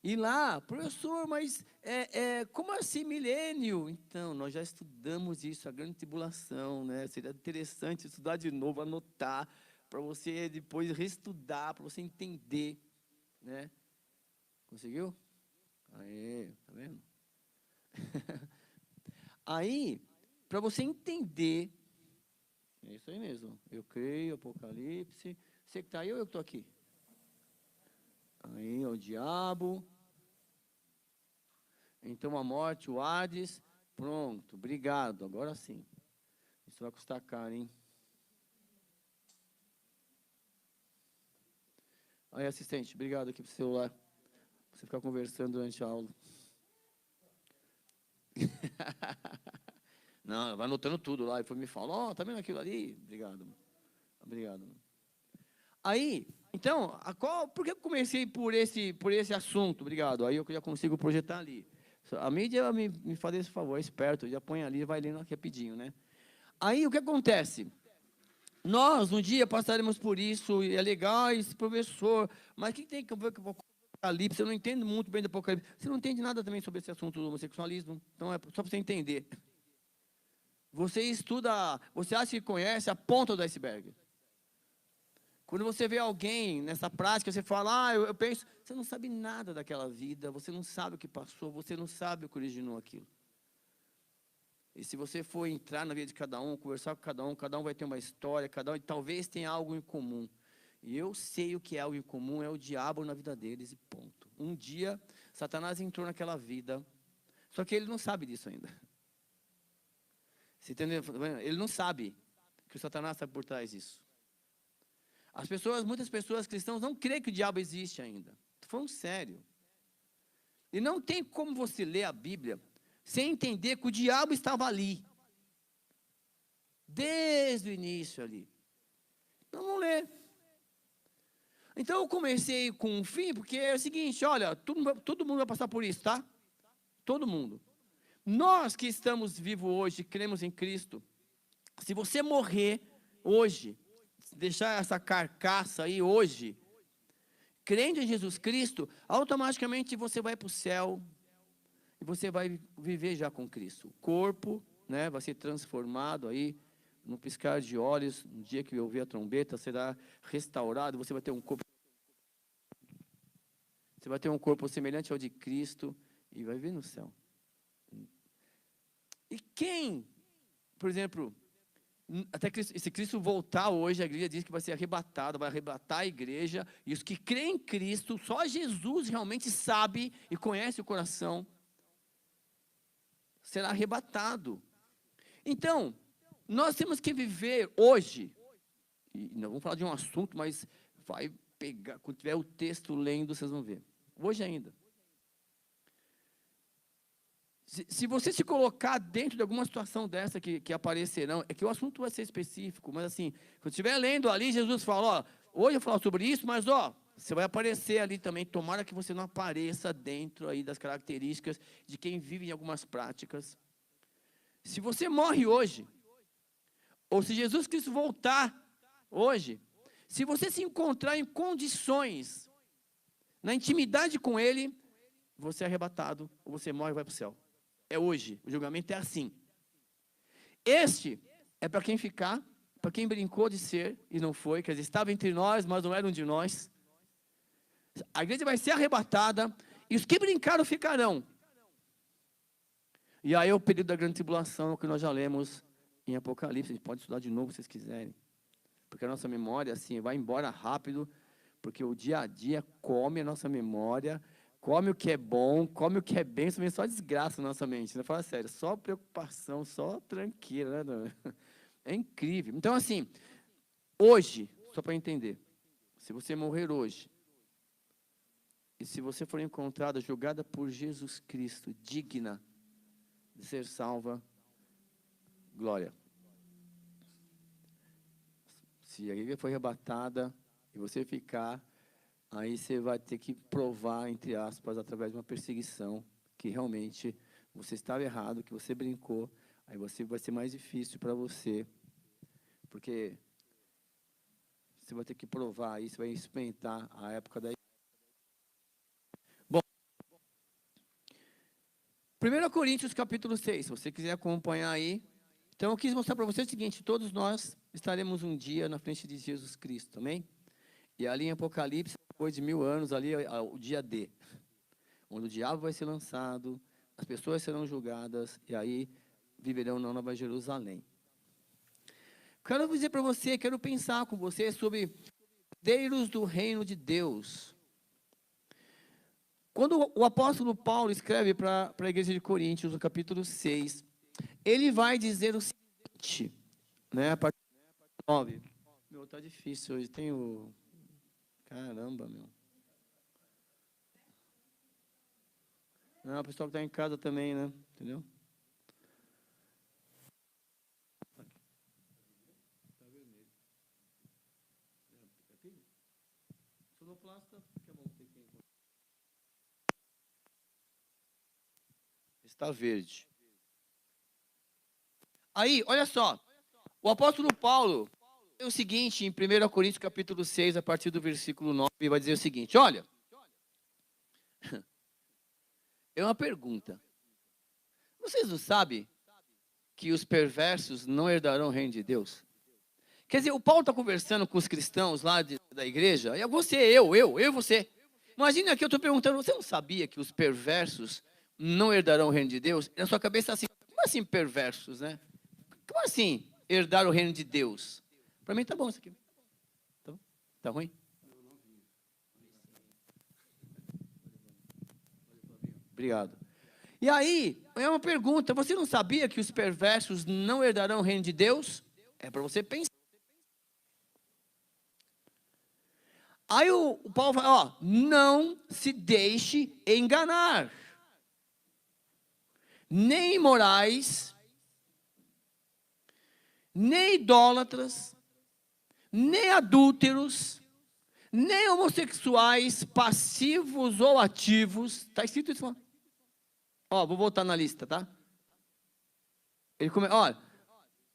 E lá, professor, mas como assim milênio? Então, nós já estudamos isso, a grande tribulação, né? Seria interessante estudar de novo, anotar, para você depois reestudar, para você entender, né? Conseguiu? Aí, tá vendo? Aí, para você entender, é isso aí mesmo. Eu creio, Apocalipse. Você que está aí ou eu que estou aqui? Aí, o diabo. Então, a morte, o Hades. Pronto, obrigado. Agora sim. Isso vai custar caro, hein? Aí, assistente, obrigado aqui pro celular. Pra você ficar conversando durante a aula. Não, vai anotando tudo lá. E foi me falar, ó, tá vendo aquilo ali? Obrigado. Obrigado. Aí, então, por que eu comecei por esse assunto? Obrigado. Aí eu já consigo projetar ali. A mídia me faz esse favor, é esperto, já põe ali e vai lendo rapidinho, né? Aí o que acontece? Nós, um dia, passaremos por isso, e é legal esse professor, mas o que tem que ver com o Apocalipse? Eu não entendo muito bem do Apocalipse. Você não entende nada também sobre esse assunto do homossexualismo? Então, é só para você entender. Você estuda, você acha que conhece a ponta do iceberg. Quando você vê alguém nessa prática, você fala, eu penso, você não sabe nada daquela vida, você não sabe o que passou, você não sabe o que originou aquilo. E se você for entrar na vida de cada um, conversar com cada um vai ter uma história, cada um talvez tenha algo em comum. E eu sei o que é algo em comum, é o diabo na vida deles e ponto. Um dia, Satanás entrou naquela vida, só que ele não sabe disso ainda. Você entendeu? Ele não sabe que o Satanás está por trás disso. Muitas pessoas cristãs não creem que o diabo existe ainda. Estou falando sério. E não tem como você ler a Bíblia sem entender que o diabo estava ali. Desde o início ali. Então não lê. Então eu comecei com um fim, porque é o seguinte, olha, todo mundo vai passar por isso, tá? Todo mundo. Nós que estamos vivos hoje, cremos em Cristo, se você morrer hoje, deixar essa carcaça aí hoje, crendo em Jesus Cristo, automaticamente você vai para o céu e você vai viver já com Cristo. O corpo, né, vai ser transformado aí, no piscar de olhos, no dia que eu ouvir a trombeta, será restaurado, você vai ter um corpo. Você vai ter um corpo semelhante ao de Cristo e vai viver no céu. E quem, por exemplo, até Cristo, se Cristo voltar hoje, a igreja diz que vai ser arrebatado, vai arrebatar a igreja, e os que creem em Cristo, só Jesus realmente sabe e conhece o coração, será arrebatado. Então, nós temos que viver hoje, e não vamos falar de um assunto, mas vai pegar, quando tiver o texto lendo, vocês vão ver. Hoje ainda. Se você se colocar dentro de alguma situação dessa que aparecerão, é que o assunto vai ser específico, mas assim, quando estiver lendo ali, Jesus fala, ó, hoje eu vou falar sobre isso, mas ó, você vai aparecer ali também, tomara que você não apareça dentro aí das características de quem vive em algumas práticas. Se você morre hoje, ou se Jesus Cristo voltar hoje, se você se encontrar em condições, na intimidade com Ele, você é arrebatado, ou você morre e vai para o céu. É hoje, o julgamento é assim. Este é para quem ficar, para quem brincou de ser e não foi, quer dizer, estava entre nós, mas não era um de nós. A igreja vai ser arrebatada, e os que brincaram ficarão. E aí é o período da grande tribulação, que nós já lemos em Apocalipse, a gente pode estudar de novo se vocês quiserem. Porque a nossa memória, assim, vai embora rápido, porque o dia a dia come a nossa memória, come o que é bom, come o que é bem, isso vem só desgraça na nossa mente, né? Fala sério, só preocupação, só tranqueira, né? É incrível. Então, assim, hoje, só para entender, se você morrer hoje, e se você for encontrada, julgada por Jesus Cristo, digna de ser salva, glória. Se a igreja foi arrebatada e você ficar, aí você vai ter que provar, entre aspas, através de uma perseguição, que realmente você estava errado, que você brincou, aí vai ser mais difícil para você, porque você vai ter que provar isso, vai experimentar a época da... Bom, 1 Coríntios capítulo 6, se você quiser acompanhar aí. Então, eu quis mostrar para você o seguinte: todos nós estaremos um dia na frente de Jesus Cristo, amém? E ali em Apocalipse, depois de 1000 anos, ali é o dia D, onde o diabo vai ser lançado, as pessoas serão julgadas, e aí viverão na Nova Jerusalém. Quero dizer para você, quero pensar com você sobre herdeiros do reino de Deus. Quando o apóstolo Paulo escreve para a igreja de Coríntios, no capítulo 6, ele vai dizer o seguinte, né, a partir do 9. Meu, tá difícil hoje, tenho... Caramba, meu. Não, o pessoal que está em casa também, né, entendeu? Tá vermelho. Sonoplasta, que é bom ter que... Está verde. Aí, olha só, o apóstolo Paulo é o seguinte, em 1 Coríntios capítulo 6, a partir do versículo 9, vai dizer o seguinte, olha, é uma pergunta, vocês não sabem que os perversos não herdarão o reino de Deus? Quer dizer, o Paulo está conversando com os cristãos lá da igreja, e você, eu e você. Imagina que eu estou perguntando, você não sabia que os perversos não herdarão o reino de Deus? E na sua cabeça assim, como assim perversos, né? Como assim herdar o reino de Deus? Para mim tá bom isso aqui. Tá bom? Tá ruim? Obrigado. E aí, é uma pergunta, você não sabia que os perversos não herdarão o reino de Deus? É para você pensar. Aí o Paulo fala, ó, não se deixe enganar. Nem imorais, nem idólatras, nem adúlteros, nem homossexuais, passivos ou ativos. Está escrito isso lá. Ó, vou voltar na lista, tá? Olha,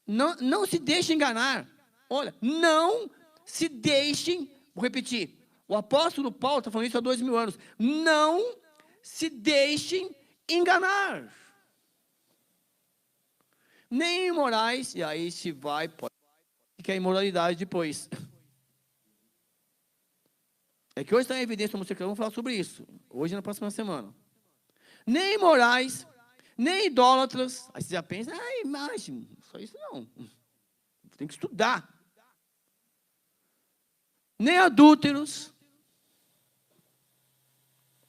não se deixe enganar. Olha, não se deixem, vou repetir. O apóstolo Paulo está falando isso há 2000 anos. Não se deixem enganar. Nem imorais, e aí se vai, pode que é imoralidade depois. É que hoje está em evidência homossexual, vamos falar sobre isso. Hoje na próxima semana. Nem imorais, nem idólatras. Aí você já pensa, imagem, só isso não. Tem que estudar. Nem adúlteros.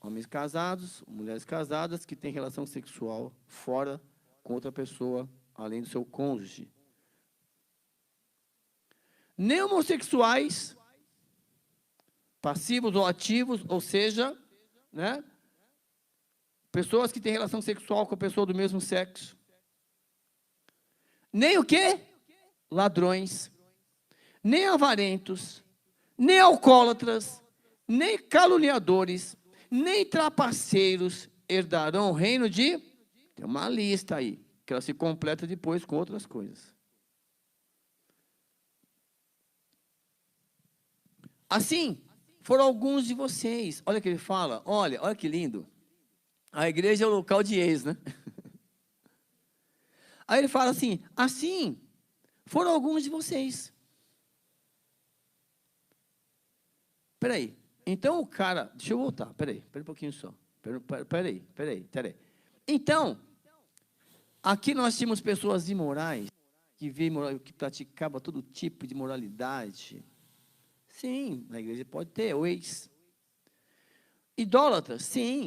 Homens casados, mulheres casadas que têm relação sexual fora com outra pessoa, além do seu cônjuge. Nem homossexuais, passivos ou ativos, ou seja, né, pessoas que têm relação sexual com a pessoa do mesmo sexo. Nem o quê? Ladrões, nem avarentos, nem alcoólatras, nem caluniadores, nem trapaceiros herdarão o reino de... Tem uma lista aí, que ela se completa depois com outras coisas. Assim, foram alguns de vocês. Olha o que ele fala. Olha que lindo. A igreja é o local de ex, né? Aí ele fala assim, assim, foram alguns de vocês. Peraí. Então o cara, deixa eu voltar, peraí um pouquinho só. Peraí. Então, aqui nós tínhamos pessoas imorais, que praticavam todo tipo de moralidade. Sim, na igreja pode ter, o ex. Idólatras, sim.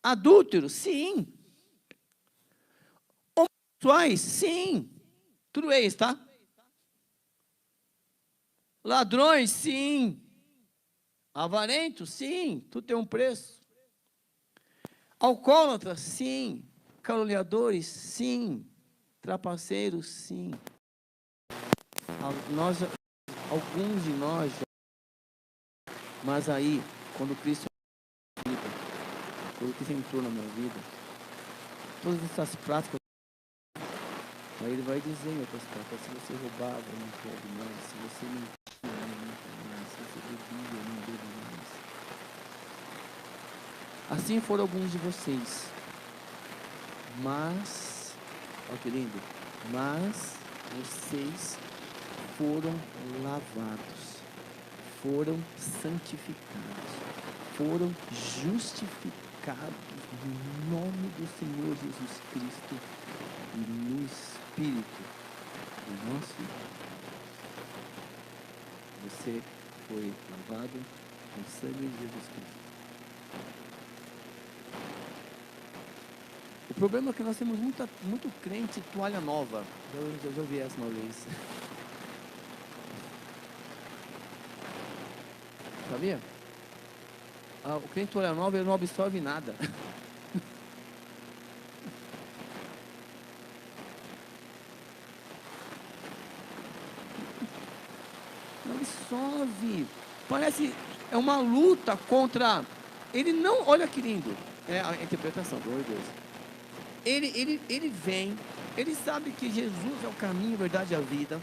Adúlteros, sim. Homossexuais, sim. Tudo ex, tá? Ladrões, sim. Avarentos, sim. Tudo tem um preço. Alcoólatras, sim. Caluniadores, sim. Trapaceiros, sim. Alguns de nós, mas aí, quando Cristo entrou na minha vida, todas essas práticas, aí ele vai dizer em outras práticas, se você roubava, não pode mais, se você mentia, não pode mais, se você bebia, não bebe mais. Assim foram alguns de vocês. Mas, olha que lindo, mas vocês foram lavados, foram santificados, foram justificados no nome do Senhor Jesus Cristo e no Espírito do nosso Deus. Você foi lavado com o sangue de Jesus Cristo. O problema é que nós temos muito crente toalha nova. Eu já ouvi essa uma vez. Sabia? O crente toalha nova, ele não absorve nada. Não absorve. Parece, é uma luta contra... Ele não, olha que lindo. É a interpretação, glória a Deus. Ele vem, ele sabe que Jesus é o caminho, a verdade e a vida,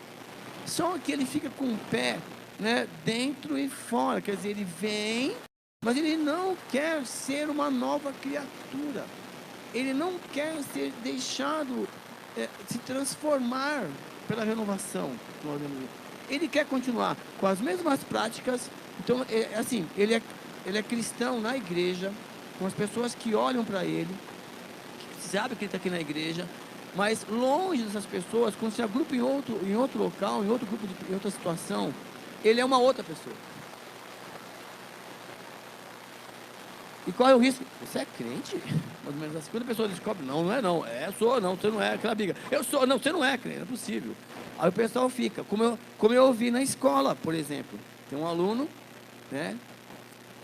só que ele fica com o pé, né, dentro e fora, quer dizer, ele vem, mas ele não quer ser uma nova criatura, ele não quer ser deixado se transformar pela renovação, ele quer continuar com as mesmas práticas. Então, assim, ele é cristão na igreja, com as pessoas que olham para ele, sabe que ele está aqui na igreja, mas longe dessas pessoas, quando se agrupa em outro local, em outro grupo, em outra situação, ele é uma outra pessoa. E qual é o risco? Você é crente? Mais ou menos assim. Quando a pessoa descobre, não é não. Sou, não, você não é, aquela briga. Eu sou, não, você não é crente, não é possível. Aí o pessoal fica, como eu ouvi na escola, por exemplo. Tem um aluno, né,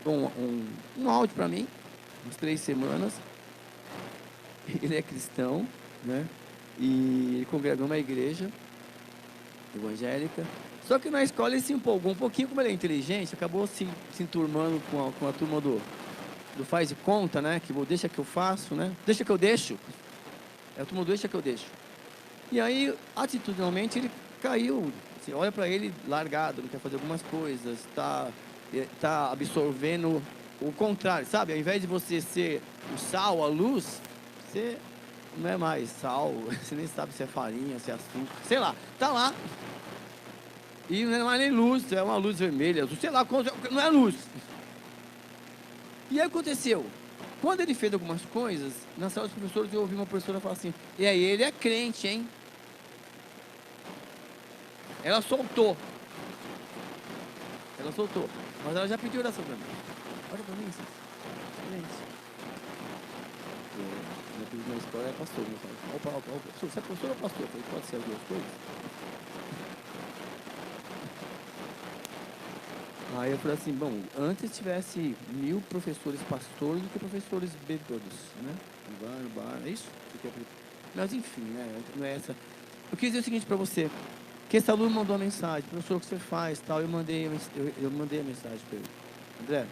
um áudio para mim, umas 3 semanas. Ele é cristão, né? E ele congregou uma igreja evangélica. Só que na escola ele se empolgou um pouquinho, como ele é inteligente, acabou se enturmando com a turma do faz de conta, né? Que deixa que eu faço, né? Deixa que eu deixo. É a turma do deixa que eu deixo. E aí, atitudinalmente, ele caiu. Você olha para ele largado, não quer fazer algumas coisas, tá absorvendo o contrário, sabe? Ao invés de você ser o sal, a luz, você não é mais sal, você nem sabe se é farinha, se é açúcar, sei lá, tá lá. E não é mais nem luz, é uma luz vermelha, sei lá, não é luz. E aí aconteceu, quando ele fez algumas coisas, na sala dos professores eu ouvi uma professora falar assim, e aí ele é crente, hein? Ela soltou, mas ela já pediu oração para mim. Olha para mim, crente. Meu apelido na escola é pastor, né? Opa, você é pastor ou pastor? Eu falei, pode ser as duas coisas? Aí eu falei assim, bom, antes tivesse 1000 professores pastores do que professores bêbados, né? No bar, é isso? Mas enfim, né? Não é essa. Eu quis dizer o seguinte para você, que esse aluno mandou uma mensagem, professor, o que você faz, tal, eu mandei a mensagem para ele. André,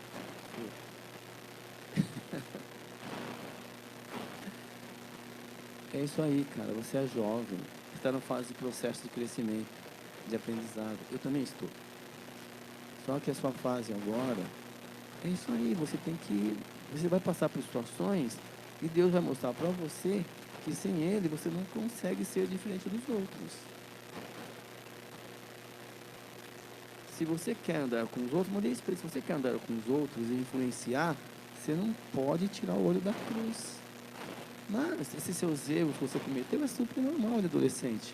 é isso aí, cara, você é jovem, está na fase de processo de crescimento, de aprendizado, eu também estou. Só que a sua fase agora, é isso aí, você vai passar por situações e Deus vai mostrar para você que sem Ele você não consegue ser diferente dos outros. Se você quer andar com os outros, mandei isso para ele, se você quer andar com os outros e influenciar, você não pode tirar o olho da cruz. Mas esses seus erros que você cometeu é super normal de adolescente.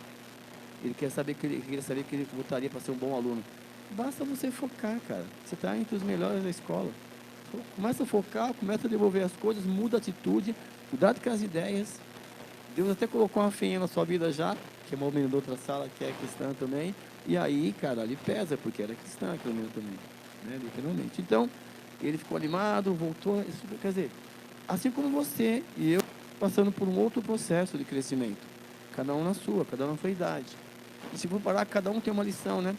Ele quer saber que ele voltaria para ser um bom aluno. Basta você focar, cara. Você está entre os melhores da escola. Começa a focar, começa a desenvolver as coisas, muda a atitude, cuidado com as ideias. Deus até colocou uma feinha na sua vida já, que é uma menina da outra sala, que é cristã também. E aí, cara, ali pesa, porque era cristã aquela menina também, né? Literalmente. Então, ele ficou animado, voltou. Quer dizer, assim como você e eu, passando por um outro processo de crescimento. Cada um na sua, cada um na sua idade. E se for parar, cada um tem uma lição, né?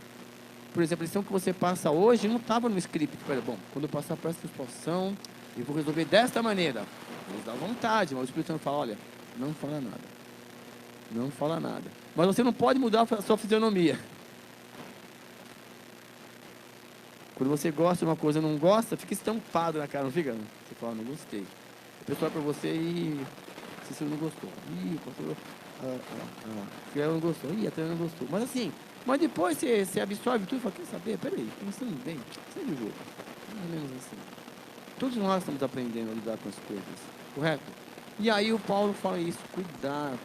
Por exemplo, a lição que você passa hoje não estava no script. Bom, quando eu passar por essa situação, eu vou resolver desta maneira. Mas dá vontade, mas o Espírito Santo fala, olha, não fala nada. Não fala nada. Mas você não pode mudar a sua fisionomia. Quando você gosta de uma coisa e não gosta, fica estampado na cara, não fica? Você fala, não gostei. A pessoa é para você e Cícero não gostou. Ih, pastor, ela não gostou. Ih, a Tânia não gostou. Mas assim, mas depois você absorve tudo e fala, quer saber? Peraí, pensando bem, segue o jogo. Mais ou menos assim. Todos nós estamos aprendendo a lidar com as coisas, correto? E aí o Paulo fala isso, cuidado,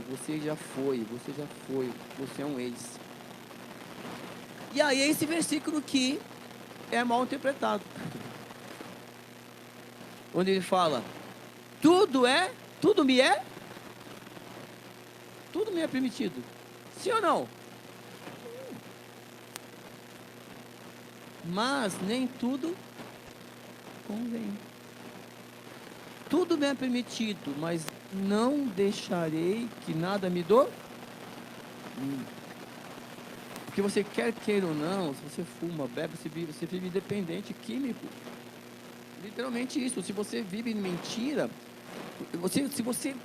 você já foi, você é um ex. E aí esse versículo que é mal interpretado. Onde ele fala, tudo me é permitido. Sim ou não? Mas nem tudo convém. Tudo me é permitido, mas não deixarei que nada me dê. Porque você quer queira ou não, se você fuma, bebe, você vive dependente químico. Literalmente isso. Se você vive em mentira, se você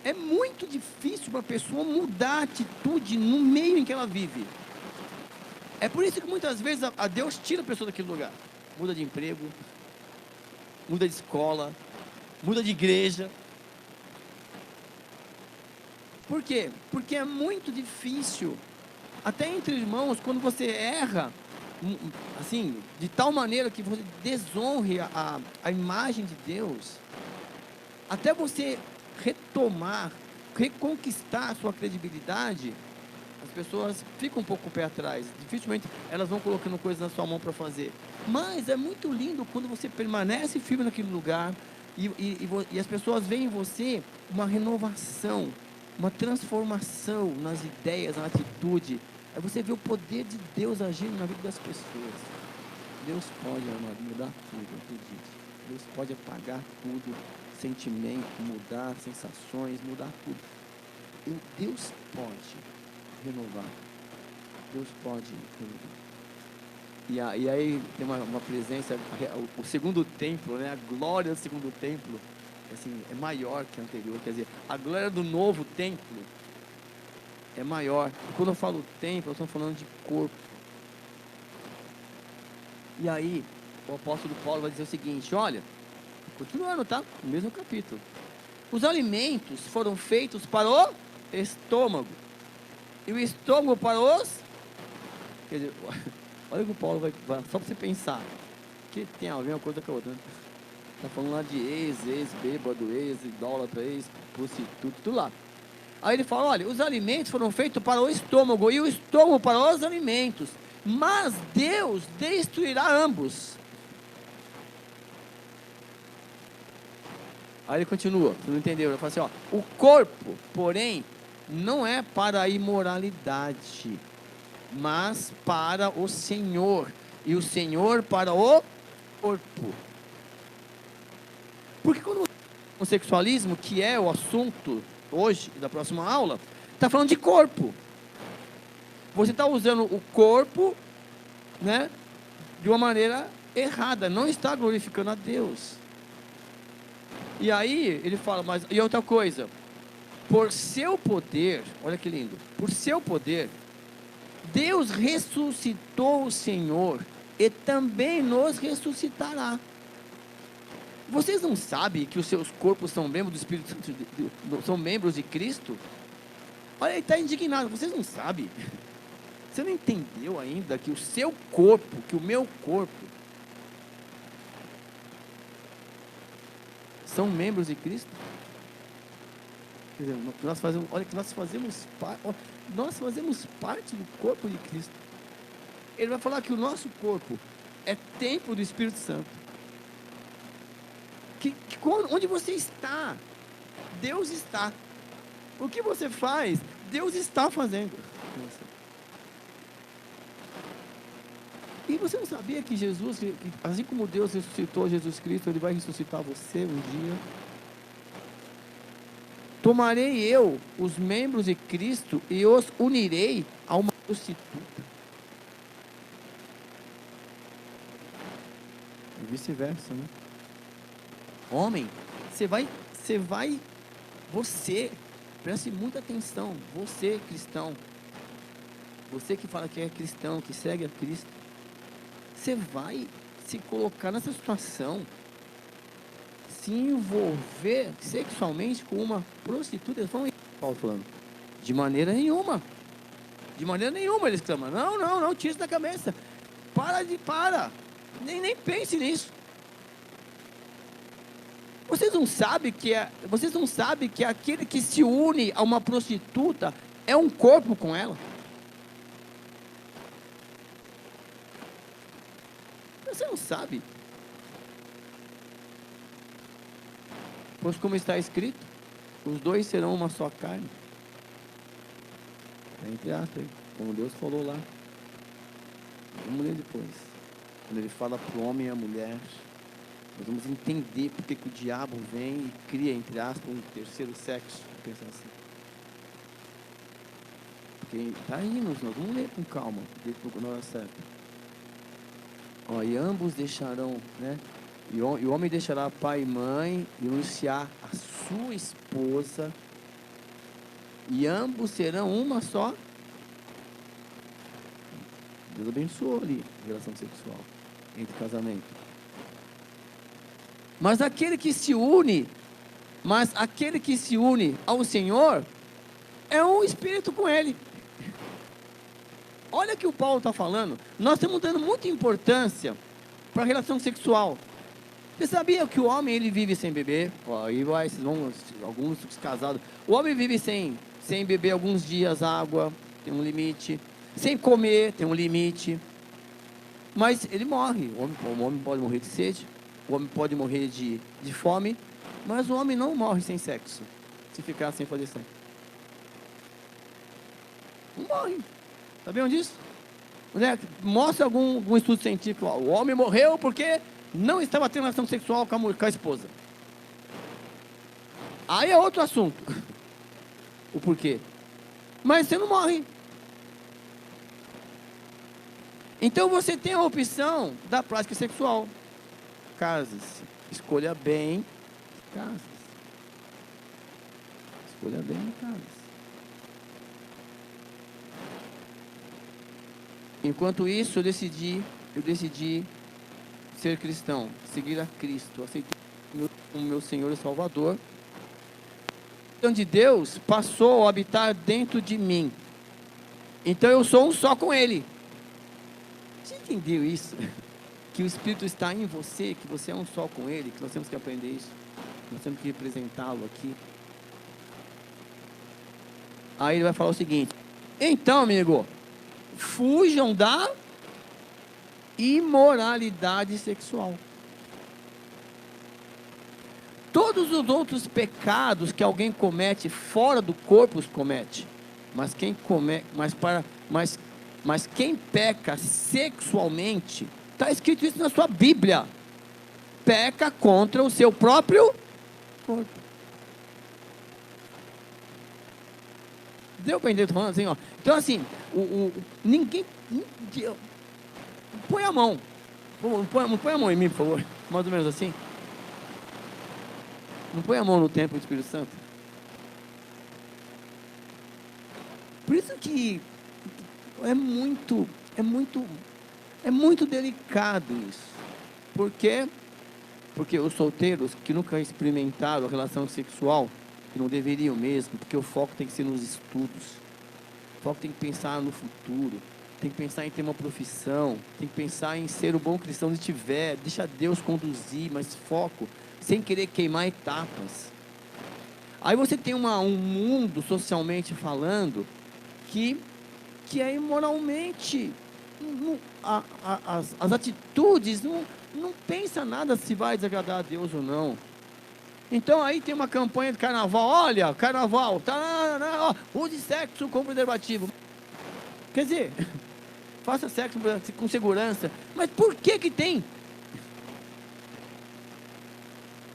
é muito difícil para a pessoa mudar a atitude no meio em que ela vive. É por isso que muitas vezes a Deus tira a pessoa daquele lugar. Muda de emprego, muda de escola, muda de igreja. Por quê? Porque é muito difícil, até entre irmãos, quando você erra, assim, de tal maneira que você desonre a imagem de Deus, até você retomar, reconquistar a sua credibilidade, as pessoas ficam um pouco com o pé atrás. Dificilmente elas vão colocando coisas na sua mão para fazer. Mas é muito lindo quando você permanece firme naquele lugar e as pessoas veem em você uma renovação, uma transformação nas ideias, na atitude. Aí você vê o poder de Deus agindo na vida das pessoas. Deus pode, amado, mudar tudo, acredite. Deus pode apagar tudo, sentimento, mudar sensações, mudar tudo. Deus pode renovar. Deus pode renovar. E aí tem uma presença, o segundo templo, né? A glória do segundo templo, assim, é maior que a anterior. Quer dizer, a glória do novo templo é maior. E quando eu falo templo, eu estou falando de corpo. E aí, o apóstolo Paulo vai dizer o seguinte, olha, continuando, tá? No mesmo capítulo. Os alimentos foram feitos para o estômago. E o estômago para os... Quer dizer, olha que o Paulo vai só para você pensar. Que tem a ver uma coisa com a outra, né? Está falando lá de ex-bêbado, ex-idólatra, ex-prostituto, tudo lá. Aí ele fala, olha, os alimentos foram feitos para o estômago, e o estômago para os alimentos. Mas Deus destruirá ambos. Aí ele continua, você não entendeu? Ele fala assim, ó, o corpo, porém, não é para a imoralidade, mas para o Senhor, e o Senhor para o corpo. Porque quando o sexualismo, que é o assunto hoje da próxima aula, está falando de corpo. Você está usando o corpo, né, de uma maneira errada, não está glorificando a Deus. E aí ele fala, mas e outra coisa, por seu poder, olha que lindo, por seu poder, Deus ressuscitou o Senhor e também nos ressuscitará. Vocês não sabem que os seus corpos são membros do Espírito Santo, são membros de Cristo? Olha, ele está indignado, vocês não sabem? Você não entendeu ainda que o seu corpo, que o meu corpo, são membros de Cristo? Quer dizer, nós fazemos parte do corpo de Cristo. Ele vai falar que o nosso corpo é templo do Espírito Santo. Onde você está, Deus está. O que você faz, Deus está fazendo. E você não sabia que Jesus, assim como Deus ressuscitou Jesus Cristo, Ele vai ressuscitar você um dia? Tomarei eu os membros de Cristo e os unirei a uma prostituta. E vice-versa, né? Homem, você, preste muita atenção, você cristão, você que fala que é cristão, que segue a Cristo, você vai se colocar nessa situação, se envolver sexualmente com uma prostituta. Eles falam, Paulo falando, de maneira nenhuma. De maneira nenhuma, eles clamam. Não, tira isso da cabeça. Para. Nem pense nisso. Vocês não sabem que aquele que se une a uma prostituta é um corpo com ela? Você não sabe? Pois como está escrito, os dois serão uma só carne. Entre aspas, como Deus falou lá. Vamos ler depois. Quando ele fala para o homem e a mulher, nós vamos entender porque que o diabo vem e cria, entre aspas, um terceiro sexo. Pensar assim. Porque está aí, nós vamos ler com calma, na hora certa. E ambos deixarão, né? E o homem deixará pai e mãe e unir-se-á a sua esposa, e ambos serão uma só. Deus abençoou ali a relação sexual entre casamento. Mas aquele que se une ao Senhor é um espírito com Ele. Olha o que o Paulo está falando. Nós estamos dando muita importância para a relação sexual. Você sabia que o homem ele vive sem beber? Aí vai, alguns casados. O homem vive sem beber alguns dias água, tem um limite. Sem comer, tem um limite. Mas ele morre. O homem pode morrer de sede, o homem pode morrer de fome, mas o homem não morre sem sexo, se ficar sem fazer sexo. Não morre. Sabiam disso? Mostra algum estudo científico. O homem morreu porque não estava tendo relação sexual com a esposa. Aí é outro assunto. O porquê. Mas você não morre. Então você tem a opção da prática sexual. Case-se. Escolha bem. Case-se. Escolha bem e case-se. Enquanto isso, eu decidi ser cristão, seguir a Cristo, aceitar o meu Senhor e Salvador. Então, de Deus passou a habitar dentro de mim. Então, eu sou um só com Ele. Você entendeu isso? Que o Espírito está em você, que você é um só com Ele, que nós temos que aprender isso. Nós temos que representá-lo aqui. Aí ele vai falar o seguinte: então, amigo, fujam da imoralidade sexual. Todos os outros pecados que alguém comete fora do corpo os comete, mas quem peca sexualmente, está escrito isso na sua Bíblia, peca contra o seu próprio corpo. Deu para entender? Estou falando assim, ó. Então assim, ninguém põe a mão, põe a mão em mim, por favor, mais ou menos assim. Não põe a mão no templo do Espírito Santo. Por isso que é muito delicado isso. Por quê? Porque os solteiros que nunca experimentaram a relação sexual, que não deveriam mesmo, porque o foco tem que ser nos estudos, o foco tem que pensar no futuro, tem que pensar em ter uma profissão, tem que pensar em ser o bom cristão se tiver, deixa Deus conduzir, mas foco, sem querer queimar etapas. Aí você tem um mundo, socialmente falando, que é imoralmente, as atitudes, não pensa nada se vai desagradar a Deus ou não. Então aí tem uma campanha de carnaval, olha, carnaval, use sexo com preservativo. Quer dizer, faça sexo com segurança, mas por que tem?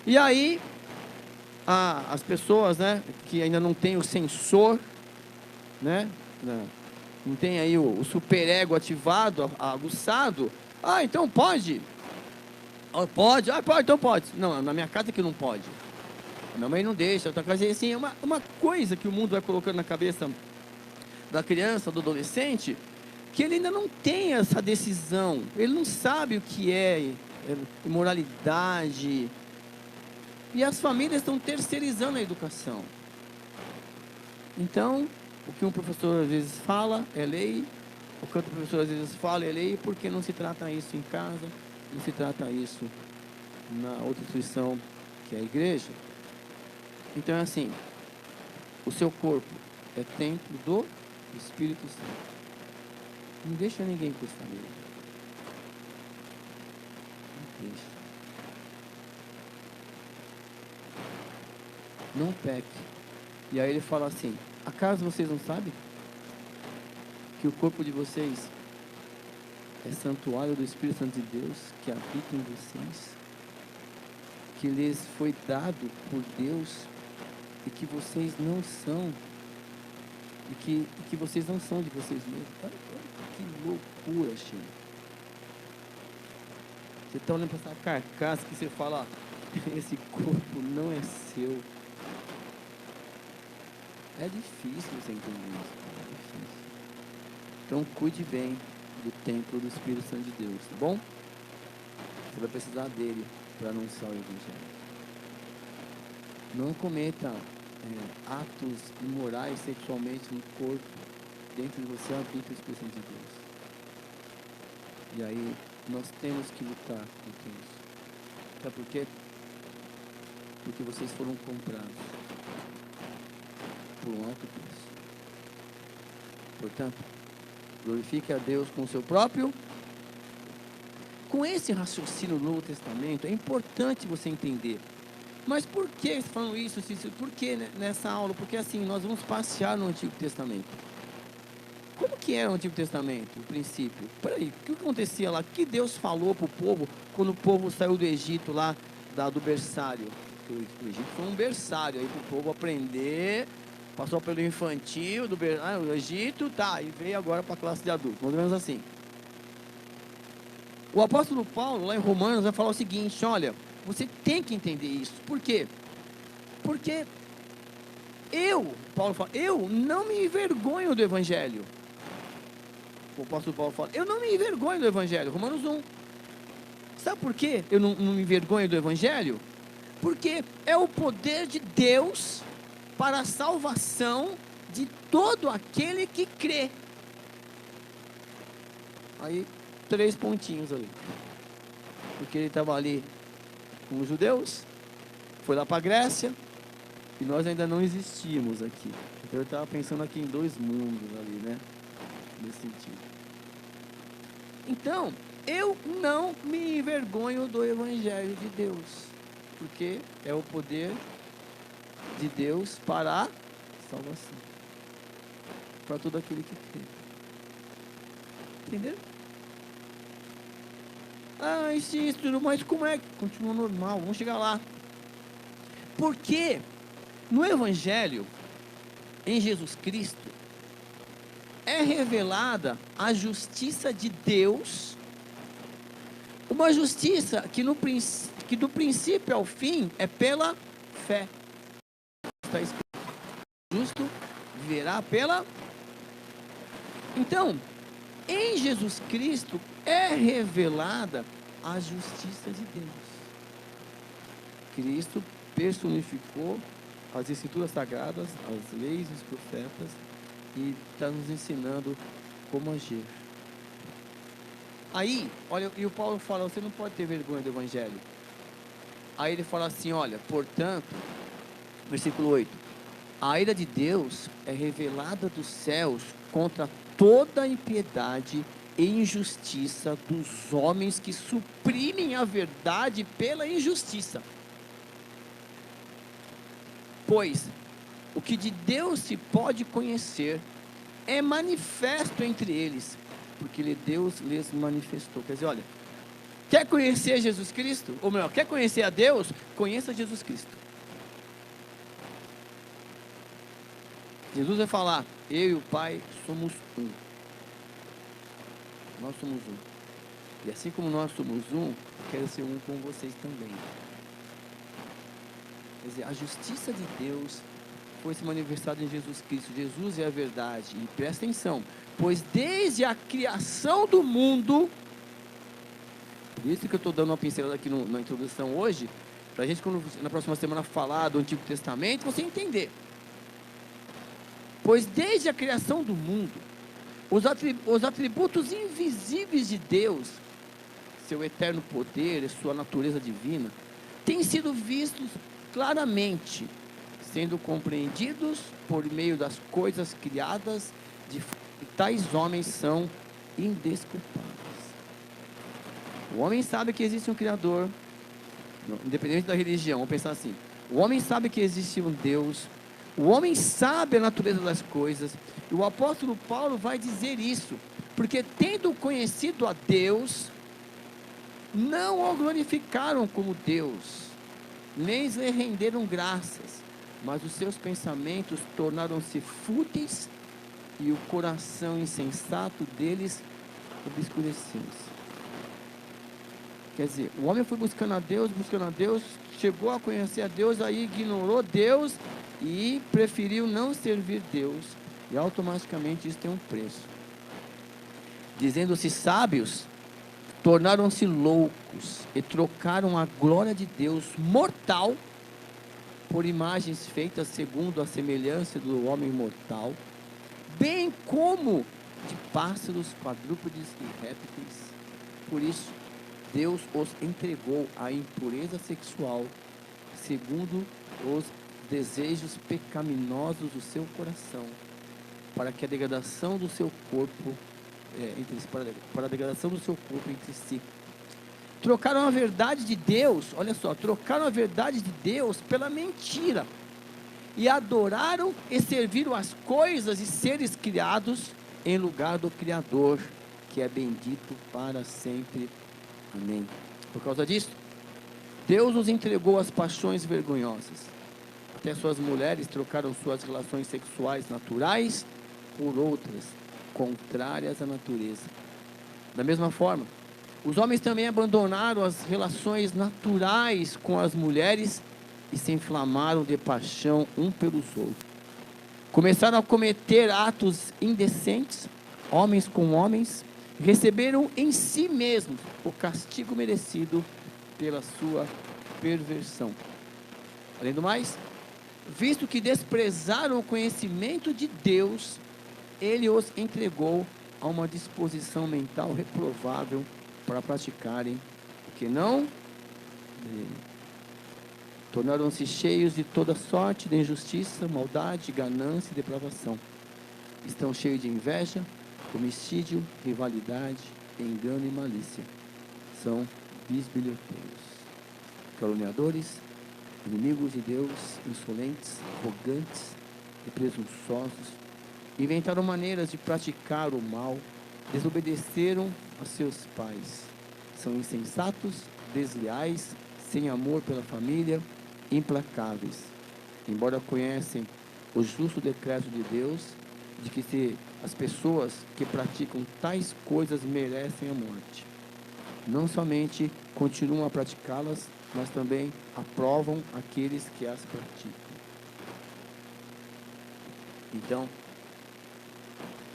E aí, as pessoas, né, que ainda não tem o sensor, né, não tem aí o superego ativado, aguçado, então pode. Pode, então pode. Não, na minha casa que não pode. A minha mãe não deixa, outra coisa assim, é uma coisa que o mundo vai colocando na cabeça da criança, do adolescente, que ele ainda não tem essa decisão, ele não sabe o que é imoralidade. E as famílias estão terceirizando a educação. Então, o que um professor às vezes fala é lei, o que outro professor às vezes fala é lei, porque não se trata isso em casa, não se trata isso na outra instituição, que é a igreja. Então é assim, o seu corpo é templo do Espírito Santo. Não deixa ninguém encostar nele. Não deixa. Não peque. E aí ele fala assim, acaso vocês não sabem que o corpo de vocês é santuário do Espírito Santo de Deus que habita em vocês, que lhes foi dado por Deus e que vocês não são, e que vocês não são de vocês mesmos? Olha que loucura, Chico. Você está olhando para essa carcaça que você fala, esse corpo não é seu. É difícil você entender isso, é difícil. Então cuide bem do templo do Espírito Santo de Deus, tá bom? Você vai precisar dele para anunciar o Evangelho. Não cometa atos imorais sexualmente no corpo. Dentro de você habita o Espírito Santo de Deus. E aí nós temos que lutar contra isso. Sabe por quê? Porque vocês foram comprados por um alto preço. Portanto, glorifique a Deus com o seu próprio. Com esse raciocínio do Novo Testamento, é importante você entender. Mas por que falando isso, Cícero? Por que nessa aula? Porque assim, nós vamos passear no Antigo Testamento. Como que era o Antigo Testamento, o princípio? Peraí, o que acontecia lá? O que Deus falou para o povo quando o povo saiu do Egito lá, do berçário? O Egito foi um berçário aí para o povo aprender. Passou pelo infantil, do Egito, tá, e veio agora para a classe de adulto, mais ou menos assim. O apóstolo Paulo, lá em Romanos, vai falar o seguinte, olha, você tem que entender isso. Por quê? Porque Paulo fala, eu não me envergonho do Evangelho. O apóstolo Paulo fala, eu não me envergonho do Evangelho, Romanos 1. Sabe por quê eu não me envergonho do Evangelho? Porque é o poder de Deus para a salvação de todo aquele que crê. Aí, 3 pontinhos ali. Porque ele estava ali com os judeus, foi lá para a Grécia, e nós ainda não existíamos aqui. Então eu estava pensando aqui em 2 mundos ali, né? Nesse sentido. Então, eu não me envergonho do Evangelho de Deus, porque é o poder de Deus para a salvação, para todo aquele que crê. Entenderam? Ah, isso, mas como é que continua normal? Vamos chegar lá. Porque no Evangelho, em Jesus Cristo, é revelada a justiça de Deus, uma justiça que do princípio ao fim é pela fé. Está escrito, justo viverá pela. Então, em Jesus Cristo é revelada a justiça de Deus. Cristo personificou as Escrituras Sagradas, as leis e os profetas, e está nos ensinando como agir. Aí, olha, e o Paulo fala, você não pode ter vergonha do Evangelho. Aí ele fala assim, olha, portanto, versículo 8, a ira de Deus é revelada dos céus contra toda a impiedade e injustiça dos homens que suprimem a verdade pela injustiça. Pois o que de Deus se pode conhecer é manifesto entre eles, porque Deus lhes manifestou. Quer dizer, olha, quer conhecer Jesus Cristo? Ou melhor, quer conhecer a Deus? Conheça Jesus Cristo. Jesus vai falar, eu e o Pai somos um. Nós somos um. E assim como nós somos um, quero ser um com vocês também. Quer dizer, a justiça de Deus foi se manifestada em Jesus Cristo. Jesus é a verdade. E presta atenção, pois desde a criação do mundo, por isso que eu estou dando uma pincelada aqui na introdução hoje, Para a gente, quando na próxima semana falar do Antigo Testamento, você entender. Pois desde a criação do mundo, os atributos invisíveis de Deus, seu eterno poder e sua natureza divina, têm sido vistos claramente, sendo compreendidos por meio das coisas criadas, de que tais homens são indesculpáveis. O homem sabe que existe um Criador, independente da religião, vamos pensar assim: o homem sabe que existe um Deus, o homem sabe a natureza das coisas, e o apóstolo Paulo vai dizer isso, porque tendo conhecido a Deus, não o glorificaram como Deus, nem lhe renderam graças, mas os seus pensamentos tornaram-se fúteis, e o coração insensato deles obscureceu-se. Quer dizer, o homem foi buscando a Deus, chegou a conhecer a Deus, aí ignorou Deus e preferiu não servir Deus, e automaticamente isso tem um preço. Dizendo-se sábios, tornaram-se loucos e trocaram a glória de Deus mortal por imagens feitas segundo a semelhança do homem mortal, bem como de pássaros, quadrúpedes e répteis. Por isso, Deus os entregou à impureza sexual, segundo os desejos pecaminosos do seu coração, para que a degradação do seu corpo, para a degradação do seu corpo entre si. Trocaram a verdade de Deus, olha só, trocaram a verdade de Deus pela mentira, e adoraram e serviram as coisas e seres criados em lugar do Criador, que é bendito para sempre. Amém. Por causa disso, Deus os entregou às paixões vergonhosas. Até suas mulheres trocaram suas relações sexuais naturais por outras, contrárias à natureza. Da mesma forma, os homens também abandonaram as relações naturais com as mulheres e se inflamaram de paixão um pelos outros. Começaram a cometer atos indecentes, homens com homens, receberam em si mesmos o castigo merecido pela sua perversão. Além do mais, visto que desprezaram o conhecimento de Deus, Ele os entregou a uma disposição mental reprovável para praticarem o que não dele. Tornaram-se cheios de toda sorte de injustiça, maldade, ganância e depravação. Estão cheios de inveja, homicídio, rivalidade, engano e malícia. São bisbilhoteiros, caluniadores, inimigos de Deus, insolentes, arrogantes e presunçosos. Inventaram maneiras de praticar o mal, desobedeceram a seus pais. São insensatos, desleais, sem amor pela família, implacáveis. Embora conhecem o justo decreto de Deus, de que se as pessoas que praticam tais coisas merecem a morte, não somente continuam a praticá-las, mas também aprovam aqueles que as praticam. Então,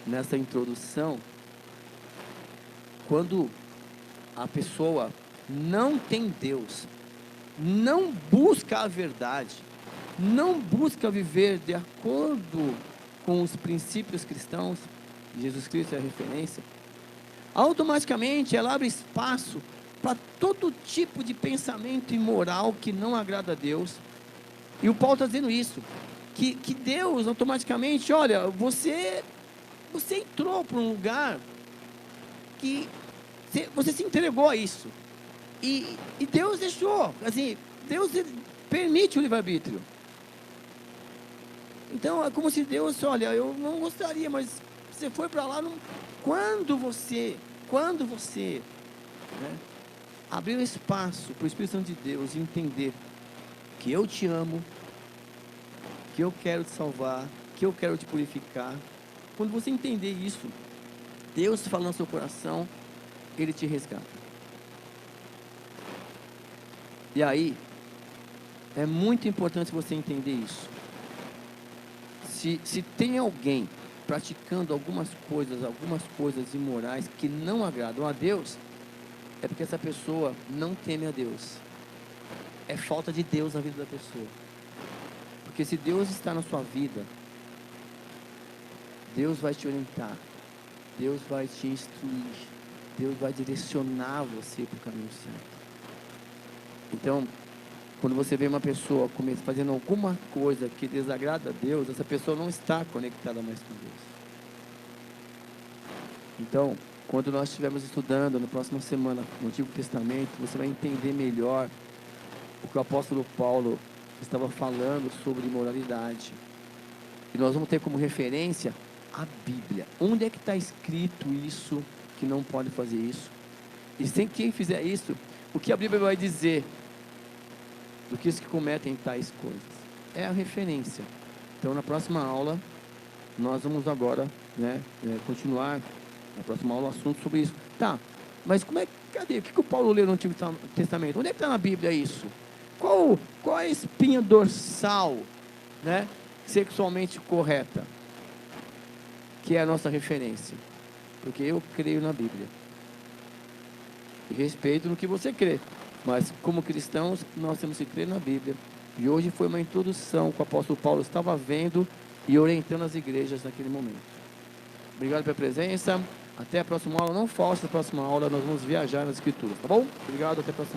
nessa introdução, quando a pessoa não tem Deus, não busca a verdade, não busca viver de acordo com os princípios cristãos, Jesus Cristo é a referência, automaticamente ela abre espaço para todo tipo de pensamento imoral que não agrada a Deus. E o Paulo está dizendo isso, que Deus automaticamente, olha, você entrou para um lugar que você se entregou a isso. E Deus deixou, assim, Deus permite o livre-arbítrio. Então é como se Deus, olha, eu não gostaria, mas você foi para lá, quando você abrir espaço para o Espírito Santo de Deus e entender que eu te amo, que eu quero te salvar, que eu quero te purificar, quando você entender isso, Deus falando no seu coração, Ele te resgata. E aí, é muito importante você entender isso. Se tem alguém praticando algumas coisas imorais que não agradam a Deus, é porque essa pessoa não teme a Deus. é falta de Deus na vida da pessoa. Porque se Deus está na sua vida, Deus vai te orientar, Deus vai te instruir, Deus vai direcionar você para o caminho certo. Então, quando você vê uma pessoa fazendo alguma coisa que desagrada a Deus, essa pessoa não está conectada mais com Deus. Então, quando nós estivermos estudando na próxima semana no Antigo Testamento, você vai entender melhor o que o apóstolo Paulo estava falando sobre imoralidade. E nós vamos ter como referência a Bíblia. Onde é que está escrito isso, que não pode fazer isso? E sem quem fizer isso, o que a Bíblia vai dizer do que os que cometem tais coisas? É a referência. Então, na próxima aula, nós vamos agora, continuar, na próxima aula, o assunto sobre isso. Tá, mas cadê? O que o Paulo leu no Antigo Testamento? Onde é que está na Bíblia isso? Qual é a espinha dorsal, sexualmente correta, que é a nossa referência? Porque eu creio na Bíblia. E respeito no que você crê. Mas, como cristãos, nós temos que crer na Bíblia. E hoje foi uma introdução que o apóstolo Paulo estava vendo e orientando as igrejas naquele momento. Obrigado pela presença. Até a próxima aula. Não falte a próxima aula. Nós vamos viajar nas Escrituras, tá bom? Obrigado. Até a próxima aula.